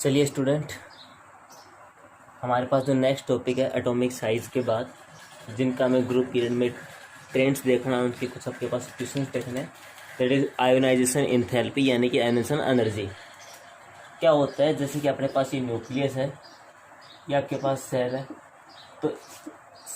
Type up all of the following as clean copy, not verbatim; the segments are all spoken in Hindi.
चलिए स्टूडेंट, हमारे पास जो नेक्स्ट टॉपिक है एटॉमिक साइज के बाद, जिनका हमें ग्रुप पीरियड में ट्रेंड्स देखना है, उनके कुछ आपके पास क्वेश्चन देखने हैं। दैट इज आयोनाइजेशन एंथैल्पी यानी कि आयोनाइजेशन एनर्जी। क्या होता है, जैसे कि अपने पास ये न्यूक्लियस है, ये आपके पास सेल है, तो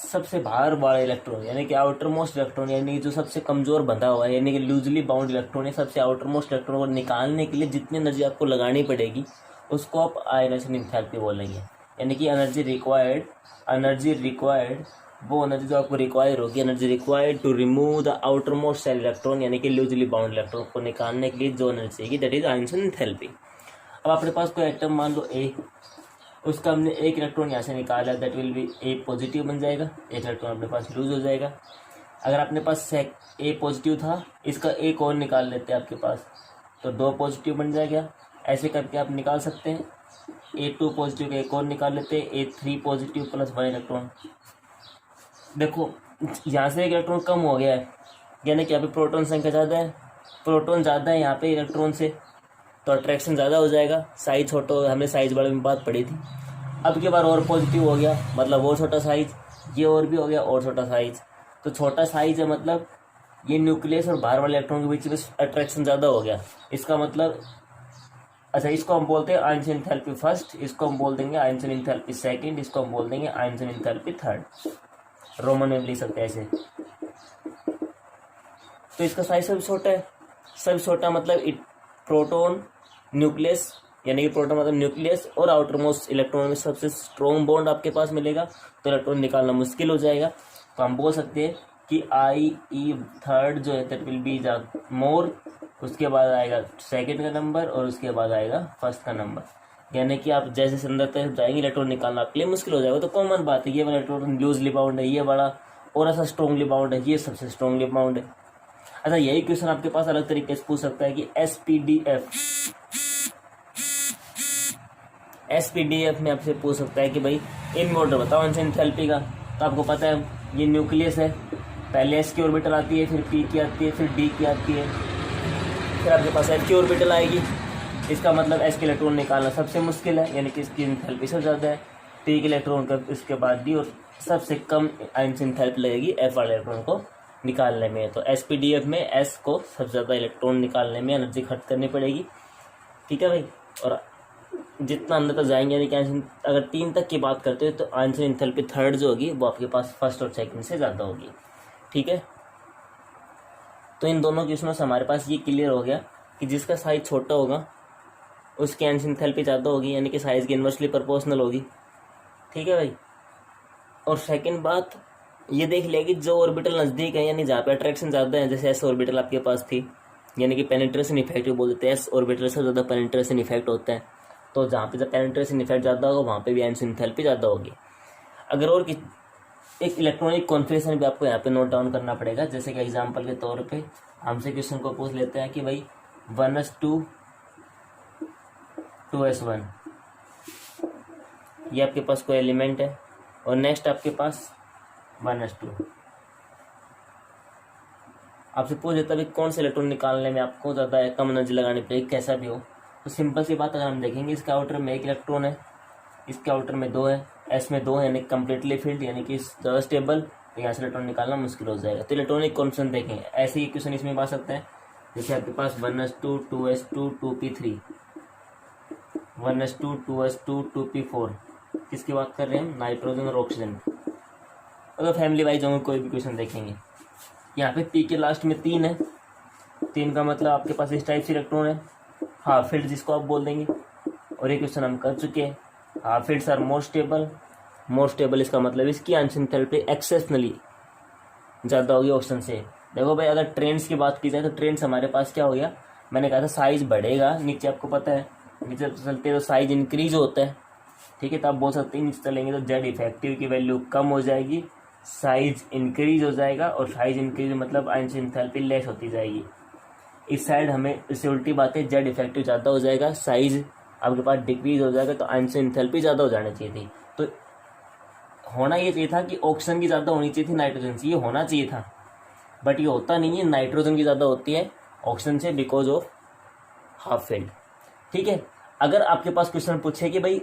सबसे बाहर वाला इलेक्ट्रॉन यानी कि आउटर मोस्ट इलेक्ट्रॉन यानी कि जो सबसे कमज़ोर बंधा हुआ है यानी कि लूजली बाउंड इलेक्ट्रॉन है, सबसे आउटर मोस्ट इलेक्ट्रॉन को निकालने के लिए जितनी एनर्जी आपको लगानी पड़ेगी उसको आप आयोनाइजेशन एंथैल्पी बोलेंगे। यानी कि एनर्जी रिक्वायर्ड वो एनर्जी जो आपको रिक्वायर होगी, energy required to remove the outermost shell electron यानी कि लूजली बाउंड इलेक्ट्रॉन को निकालने के लिए जो एनर्जी चाहिए, दैट इज आयोनाइजेशन एंथैल्पी। अब अपने पास कोई एटम मान लो ए, उसका हमने एक इलेक्ट्रॉन यहाँ से निकाला, that will be A positive बन जाएगा, एक इलेक्ट्रॉन अपने पास लूज हो जाएगा। अगर अपने पास ए पॉजिटिव था, इसका एक और निकाल लेते हैं आपके पास, तो दो पॉजिटिव बन जाएगा। ऐसे करके आप निकाल सकते हैं। A2 पॉजिटिव का एक और निकाल लेते हैं, A3 पॉजिटिव प्लस 1 इलेक्ट्रॉन। देखो यहाँ से एक इलेक्ट्रॉन कम हो गया है, यानी कि अभी प्रोटॉन संख्या ज़्यादा है, प्रोटॉन ज़्यादा है यहाँ पे इलेक्ट्रॉन से, तो अट्रैक्शन ज़्यादा हो जाएगा। साइज छोटा, हमने साइज बड़े में बात पड़ी थी। अब के बार और पॉजिटिव हो गया, मतलब और छोटा साइज, ये और भी हो गया और छोटा साइज। तो छोटा साइज है मतलब ये न्यूक्लियस और बाहर वाले इलेक्ट्रॉन के बीच में अट्रैक्शन ज़्यादा हो गया। इसका मतलब अच्छा, इसको हम बोलते हैं आयोनाइजेशन एंथैल्पी फर्स्ट, इसको हम बोल देंगे आयोनाइजेशन एंथैल्पी सेकंड, इसको हम बोल देंगे आयोनाइजेशन एंथैल्पी थर्ड। रोमन में लिख सकते हैं ऐसे। तो इसका साइज सबसे छोटा है, सबसे छोटा मतलब प्रोटॉन न्यूक्लियस यानी कि प्रोटॉन मतलब न्यूक्लियस और आउटर मोस्ट इलेक्ट्रॉन में सबसे स्ट्रॉन्ग बॉन्ड आपके पास मिलेगा, तो इलेक्ट्रॉन निकालना मुश्किल हो जाएगा। तो हम बोल सकते हैं कि आई थर्ड जो है दैट विल बी मोर, उसके बाद आएगा सेकंड का नंबर और उसके बाद आएगा फर्स्ट का नंबर। यानी कि आप जैसे अंदर तक जाएंगे इलेक्ट्रॉन निकालना आपके लिए मुश्किल हो जाएगा। तो कॉमन बात है, ये वाला इलेक्ट्रॉन लूजली बाउंड है, ये बड़ा और ऐसा स्ट्रॉन्गली बाउंड है, ये सबसे स्ट्रॉन्गली बाउंड है। अच्छा, यही क्वेश्चन आपके पास अलग तरीके से पूछ सकता है कि एसपीडीएफ में आपसे पूछ सकता है कि भाई इन ऑर्डर बताओ आयोनाइजेशन एंथैल्पी का। तो आपको पता है ये न्यूक्लियस है, पहले एस की ऑर्बिटल आती है, फिर पी की आती है, फिर डी की आती है, फिर आपके पास एफ की ऑर्बिटल आएगी। इसका मतलब एस के इलेक्ट्रॉन निकालना सबसे मुश्किल है, यानी कि इसकी एंथैल्पी सबसे ज़्यादा है। पी के इलेक्ट्रॉन का इसके बाद डी, और सबसे कम आयोनाइजेशन एंथैल्पी लगेगी एफ वाले इलेक्ट्रॉन को निकालने में। तो एसपीडीएफ में एस को सबसे ज़्यादा इलेक्ट्रॉन निकालने में एनर्जी खर्च करनी पड़ेगी। ठीक है भाई। और जितना अंदर तक जाएंगे, यानी कि अगर 3 तक की बात करते हो तो आयोनाइजेशन एंथैल्पी थर्ड जो होगी वो आपके पास फर्स्ट और सेकंड से ज़्यादा होगी। ठीक है, तो इन दोनों क्वेश्चनों से हमारे पास ये क्लियर हो गया कि जिसका साइज छोटा होगा उसकी आयोनाइजेशन एंथैल्पी ज़्यादा होगी, यानी कि साइज की इन्वर्सली प्रोपोर्शनल होगी। ठीक है भाई। और सेकंड बात ये देख लिया कि जो ऑर्बिटल नज़दीक है यानी जहाँ पे अट्रैक्शन ज़्यादा है, जैसे एस ऑर्बिटल आपके पास थी, यानी कि पेनिट्रेशन इफेक्ट बोल देते हैं, एस ऑर्बिटल से ज़्यादा पेनिट्रेशन इफेक्ट होता है। तो जहाँ पे जब पेनिट्रेशन इफेक्ट ज़्यादा होगा वहाँ पे भी आयोनाइजेशन एंथैल्पी ज़्यादा होगी। अगर और एक इलेक्ट्रॉनिक कॉन्फ़िगरेशन भी आपको यहाँ पे नोट डाउन करना पड़ेगा। जैसे कि एग्जांपल के तौर पे हमसे क्वेश्चन को पूछ लेते हैं कि भाई 1s2 2s1 ये आपके पास कोई एलिमेंट है, और नेक्स्ट आपके पास 1s2। आपसे पूछ लेता है कौन से इलेक्ट्रॉन निकालने में आपको ज़्यादा है, कम एनर्जी लगानी पड़ेगी, कैसा भी हो। तो सिंपल सी बात अगर हम देखेंगे, इसके आउटर में एक इलेक्ट्रॉन है, इसके आउटर में 2 है, एस में 2 है, यानी कम्प्लीटली फील्ड यानी कि ज़्यादा स्टेबल, तो यहाँ से इलेक्ट्रॉन निकालना मुश्किल हो जाएगा। तो इलेक्ट्रॉनिक कॉन्फिगरेशन देखेंगे, ऐसे ही क्वेश्चन इसमें आ सकते हैं। जैसे आपके पास 1s2 2s2 2p3, 1s2 2s2 2p4, किसकी बात कर रहे हैं हम, नाइट्रोजन और ऑक्सीजन। अगर फैमिली वाइज होंगे कोई भी क्वेश्चन देखेंगे, यहाँ पे पी के लास्ट में 3 है, 3 का मतलब आपके पास इस टाइप से इलेक्ट्रॉन है, हाफ फील्ड जिसको आप बोल देंगे। और ये क्वेश्चन हम कर चुके हैं, half filled are more stable, इसका मतलब इसकी आयोनाइजेशन एंथैल्पी एक्सेप्शनली ज़्यादा होगी ऑप्शन से। देखो भाई, अगर ट्रेंड्स की बात की जाए तो ट्रेंड्स हमारे पास क्या हो गया, मैंने कहा था साइज बढ़ेगा नीचे, आपको पता है नीचे चलते तो साइज इंक्रीज होता है। ठीक है, तो आप बोल सकते हैं नीचे चलेंगे तो जेड इफेक्टिव की वैल्यू कम हो जाएगी, साइज इंक्रीज हो जाएगा, और साइज इंक्रीज मतलब आयोनाइजेशन एंथैल्पी लेस होती जाएगी। इस साइड हमें इससे उल्टी बात है, जेड इफेक्टिव ज़्यादा हो जाएगा, साइज आपके पास डिक्रीज हो जाएगा, तो आयोनाइजेशन एंथैल्पी ज़्यादा हो जानी चाहिए थी। तो होना ये चाहिए था कि ऑक्सीजन की ज़्यादा होनी चाहिए थी नाइट्रोजन से, ये होना चाहिए था, बट ये होता नहीं है। नाइट्रोजन की ज़्यादा होती है ऑक्सीजन से बिकॉज ऑफ हाफ फील्ड। ठीक है, अगर आपके पास क्वेश्चन पूछे कि भाई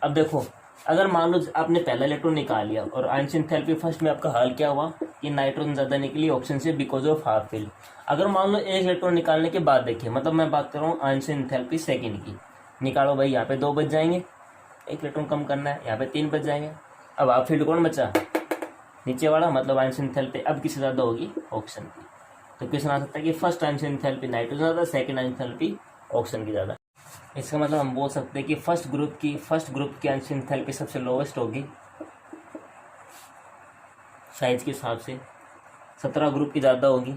अब देखो, अगर मान लो आपने पहला इलेक्ट्रॉन निकाल लिया और आयनिक एंथैल्पी फर्स्ट में आपका हल क्या हुआ कि नाइट्रोजन ज़्यादा निकली ऑक्सीजन से बिकॉज ऑफ हाफ फिल। अगर मान लो एक इलेक्ट्रॉन निकालने के बाद देखिए, मतलब मैं बात कर रहा हूँ आयनिक एंथैल्पी सेकंड की, निकालो भाई, यहाँ पे 2 बच जाएंगे, एक इलेक्ट्रॉन कम करना है, यहाँ पे 3 बच जाएंगे। अब हाफ फील्ड कौन बचा? नीचे वाला, मतलब आयनिक एंथैल्पी अब किससे ज़्यादा होगी? ऑक्सीजन की। तो क्वेश्चन आ सकता है कि फर्स्ट आयनिक एंथैल्पी नाइट्रोजन ज़्यादा, सेकंड आयनिक एंथैल्पी ऑक्सीजन की ज़्यादा। इसका मतलब हम बोल सकते हैं कि फर्स्ट ग्रुप की आयनिक एंथैल्पी सबसे लोवेस्ट होगी साइज के हिसाब से, 17 ग्रुप की ज़्यादा होगी।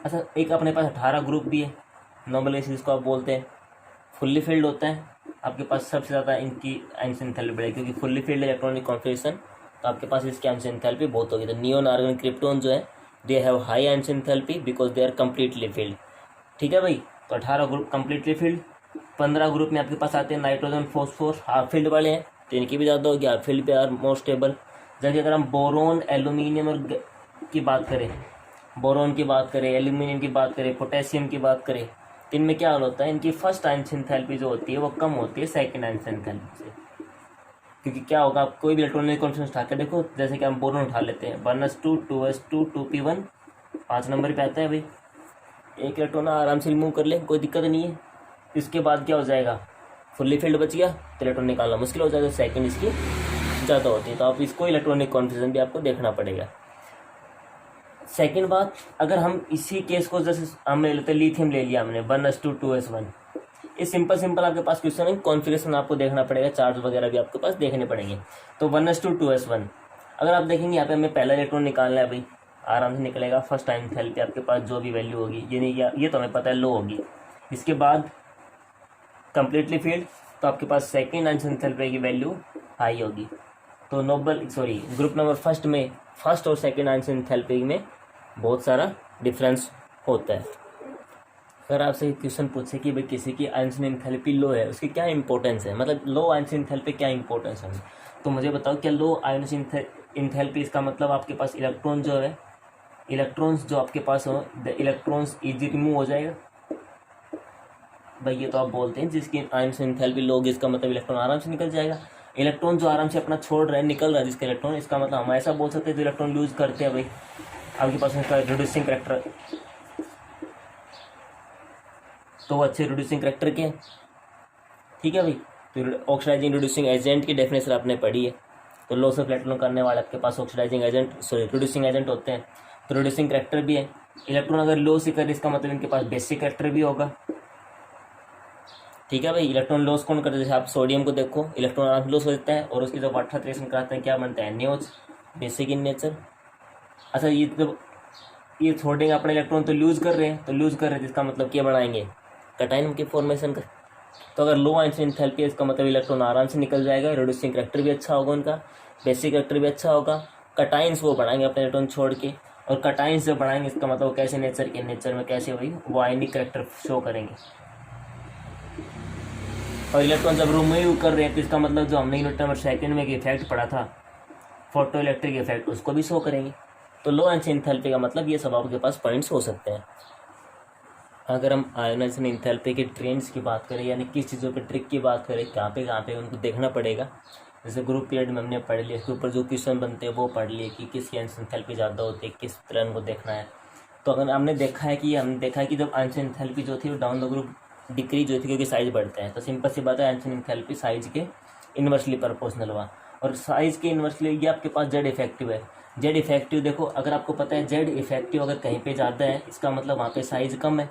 अच्छा, एक अपने पास 18 ग्रुप भी है, नोबल गैसेस जिसको आप बोलते हैं, फुल्ली फिल्ड होता है आपके पास, सबसे ज़्यादा इनकी आयनिक एंथैल्पी बढ़ेगी क्योंकि फुल्ली फिल्ड इलेक्ट्रॉनिक कॉन्फिगरेशन, तो आपके पास इसकी आयनिक एंथैल्पी बहुत होगी। तो नियोन, आर्गन, क्रिप्टॉन जो है they have high ionic enthalpy because they are completely filled. ठीक है भाई, तो 18 ग्रुप कम्प्लीटली फिल्ड। 15 ग्रुप में आपके पास आते हैं नाइट्रोजन, फॉस्फोर, हाफ फील्ड वाले हैं, तो इनकी भी ज़्यादा होगी, हाफ फील्ड पे आर मोर स्टेबल। जबकि अगर हम बोरोन, एल्यूमिनियम और की बात करें, बोरोन की बात करें, एल्यूमिनियम की बात करें, पोटेशियम की बात करें, तो इनमें क्या हाल होता है, इनकी फर्स्ट आयनिक एंथैल्पी जो होती है वो कम होती है सेकंड आयनिक एंथैल्पी से। क्योंकि क्या होगा, आप कोई भी इलेक्ट्रॉनिक कॉन्फिगरेशन उठा के देखो, जैसे कि हम बोरोन उठा लेते हैं, 1s2 2s2 2p1, 5 नंबर पे आता है भाई, एक इलेक्ट्रॉन आराम से रिमूव कर ले, कोई दिक्कत नहीं है। इसके बाद क्या हो जाएगा, फुल्ली फील्ड बच गया तो इलेक्ट्रॉन निकालना मुश्किल हो जाएगा, सेकंड इसकी ज़्यादा होती है। तो आप इसको इलेक्ट्रॉनिक कॉन्फिगरेशन भी आपको देखना पड़ेगा। सेकंड बात, अगर हम इसी केस को जैसे हमने लेते लिथियम ले लिया हमने 1s2 2s1, ये सिंपल आपके पास क्वेश्चन है, कॉन्फिगरेशन आपको देखना पड़ेगा, चार्ज वगैरह भी आपके पास देखने पड़ेंगे। तो 1s2 2s1 अगर आप देखेंगे यहाँ पे हमें पहला इलेक्ट्रॉन निकालना है भाई, आराम से निकलेगा। फर्स्ट आयनिक एंथैल्पी आपके पास जो भी वैल्यू होगी, ये नहीं, ये तो हमें पता है लो होगी। इसके बाद कम्प्लीटली फील्ड, तो आपके पास सेकेंड आयनिक एंथैल्पी की वैल्यू हाई होगी। तो ग्रुप नंबर फर्स्ट में फर्स्ट और सेकेंड आयनिक एंथैल्पी में बहुत सारा डिफरेंस होता है। अगर आपसे क्वेश्चन पूछे कि भाई किसी की आयनिक एंथैल्पी लो है, उसकी क्या इंपॉर्टेंस है, मतलब लो आयनिक एंथैल्पी क्या इंपॉर्टेंस है, तो मुझे बताओ क्या लो आयनिक एंथैल्पी, इसका मतलब आपके पास इलेक्ट्रॉन जो है, इलेक्ट्रॉन्स जो आपके पास हो, द इलेक्ट्रॉन्स इजी रिमूव हो जाएगा भाई। ये तो आप बोलते हैं जिसकी आयनिक एंथैल्पी लो होगी, इसका मतलब इलेक्ट्रॉन आराम से निकल जाएगा। इलेक्ट्रॉन जो आराम से अपना छोड़ रहा है, निकल रहा है जिसका इलेक्ट्रॉन, इसका मतलब हम ऐसा बोल सकते हैं जो इलेक्ट्रॉन लूज करते हैं भाई, आपके पास इसका रिड्यूसिंग करैक्टर, तो वो अच्छे रिड्यूसिंग करैक्टर के हैं। ठीक है भाई, तो ऑक्सीडाइजिंग रिड्यूसिंग एजेंट की डेफिनेशन आपने पढ़ी है। तो लॉस ऑफ इलेक्ट्रॉन करने वाले आपके पास ऑक्सीडाइजिंग एजेंट, रिड्यूसिंग एजेंट होते हैं, तो रिड्यूसिंग करैक्टर भी है। इलेक्ट्रॉन अगर लो से करे, इसका मतलब इनके पास बेसिक करैक्टर भी होगा। ठीक है भाई, इलेक्ट्रॉन लॉस कौन करता है, जैसे आप सोडियम को देखो, इलेक्ट्रॉन आराम लॉस हो जाता है और उसकी जब वाटर रिएक्शन कराते हैं क्या बनता है, न्यूज, बेसिक इन नेचर। अच्छा, ये छोड़ेंगे अपने इलेक्ट्रॉन तो लूज कर रहे हैं, जिसका मतलब क्या बनाएंगे, कटाइन के फॉर्मेशन का। तो अगर लो आयनिक एंथैल्पी है, इसका मतलब इलेक्ट्रॉन आराम से निकल जाएगा, रिड्यूसिंग करैक्टर भी अच्छा होगा उनका, बेसिक करैक्टर भी अच्छा होगा। कटाइंस वो बढ़ाएंगे अपने इलेक्ट्रॉन छोड़ के, और कटाइंस जो बढ़ाएंगे इसका मतलब कैसे नेचर में कैसे वही वो आयनिक करैक्टर शो करेंगे। और इलेक्ट्रॉन जब रिमूव कर रहे हैं तो इसका मतलब जो हमने यूनिट नंबर सेकंड में एक इफेक्ट पढ़ा था, फोटो इलेक्ट्रिक इफेक्ट, उसको भी शो करेंगे। तो लो आयनिक एंथैल्पी का मतलब ये सब आपके पास पॉइंट्स हो सकते हैं। अगर हम आयोनाइजेशन एंथैल्पी के ट्रेंड्स की बात करें, यानी किस चीज़ों पे ट्रिक की बात करें, कहाँ पे उनको देखना पड़ेगा, जैसे ग्रुप पीरियड में हमने पढ़ लिया, इसके ऊपर जो क्वेश्चन बनते हैं वो पढ़ लिए कि किसकी आयनिक एंथैल्पी ज़्यादा होती है, किस तरह उनको देखना है। तो अगर हमने देखा है कि जब आयनिक एंथैल्पी जो थी वो डाउन द ग्रुप डिक्रीज हुई थी क्योंकि साइज बढ़ता है, तो सिंपल सी बात है आयनिक एंथैल्पी साइज के इन्वर्सली प्रोपोर्शनल हुआ। और साइज के इन्वर्सली ये आपके पास जेड इफेक्टिव है। जेड इफेक्टिव देखो, अगर आपको पता है जेड इफेक्टिव अगर कहीं पे ज़्यादा है, इसका मतलब वहाँ पे साइज कम है।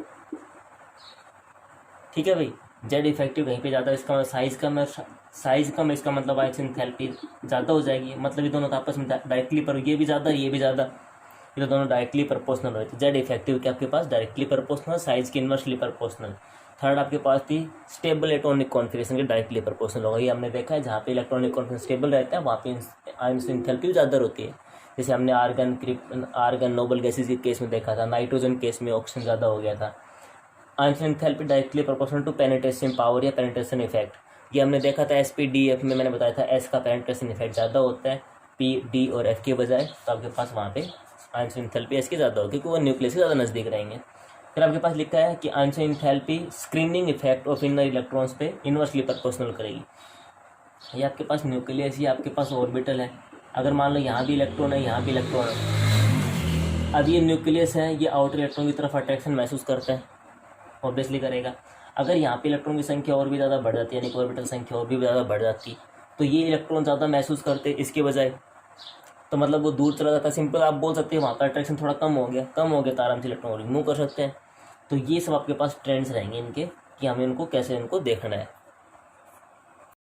ठीक है भाई, जेड इफेक्टिव कहीं पे ज़्यादा है, इसका साइज कम है, इसका मतलब आयनिक एंथैल्पी ज़्यादा हो जाएगी। मतलब ये दोनों आपस में डायरेक्टली, पर ये भी ज़्यादा, ये भी ज़्यादा, ये तो दोनों डायरेक्टली प्रोपोर्शनल होते हैं। जेड इफेक्टिव के आपके पास डायरेक्टली प्रोपोर्शनल, साइज के इन्वर्सली प्रोपोर्शनल। थर्ड आपके पास थी स्टेबल इलेक्ट्रॉनिक कॉन्फिगरेशन के डायरेक्टली प्रोपोर्शनल होगा। ये हमने देखा है, जहाँ पे इलेक्ट्रॉनिक कॉन्फिगरेशन स्टेबल रहता है वहाँ पे आयनिक एंथैल्पी ज़्यादा होती है। जैसे हमने आर्गन नोबल गैसेज के केस में देखा था, नाइट्रोजन केस में ऑक्सीजन ज़्यादा हो गया था। Ionic enthalpy directly proportional to penetration power या पेनिट्रेशन इफेक्ट, ये हमने देखा था SPDF में, मैंने बताया था S का पेनिट्रेशन इफेक्ट ज़्यादा होता है P, D और F के बजाय, तो आपके पास वहाँ पे आयनिक एंथैल्पी S की ज़्यादा होगी क्योंकि वो न्यूक्लियस के ज़्यादा नज़दीक रहेंगे। फिर आपके पास लिखा है कि answer enthalpy screening effect of inner electrons पे इनवर्सली प्रोपोर्शनल करेगी। ये आपके पास न्यूक्लियस ही, आपके पास ऑर्बिटल है। अगर मान लो यहाँ भी इलेक्ट्रॉन है, यहाँ भी इलेक्ट्रॉन है, अब ये न्यूक्लियस है, ये आउटर इलेक्ट्रॉन की तरफ अट्रैक्शन महसूस करता है, ऑब्वियसली करेगा। अगर यहाँ पे इलेक्ट्रॉन की संख्या और भी ज़्यादा बढ़ जाती है, यानी कि ऑर्बिटल संख्या और भी ज़्यादा बढ़ जाती, तो ये इलेक्ट्रॉन ज़्यादा महसूस करते इसके बजाय, तो मतलब वो दूर चला जाता है। सिंपल आप बोल सकते हैं वहाँ का अट्रैक्शन थोड़ा कम हो गया तो आराम से इलेक्ट्रॉन रिमूव कर सकते हैं। तो ये सब आपके पास ट्रेंड्स रहेंगे इनके, कि हमें इनको कैसे इनको देखना है।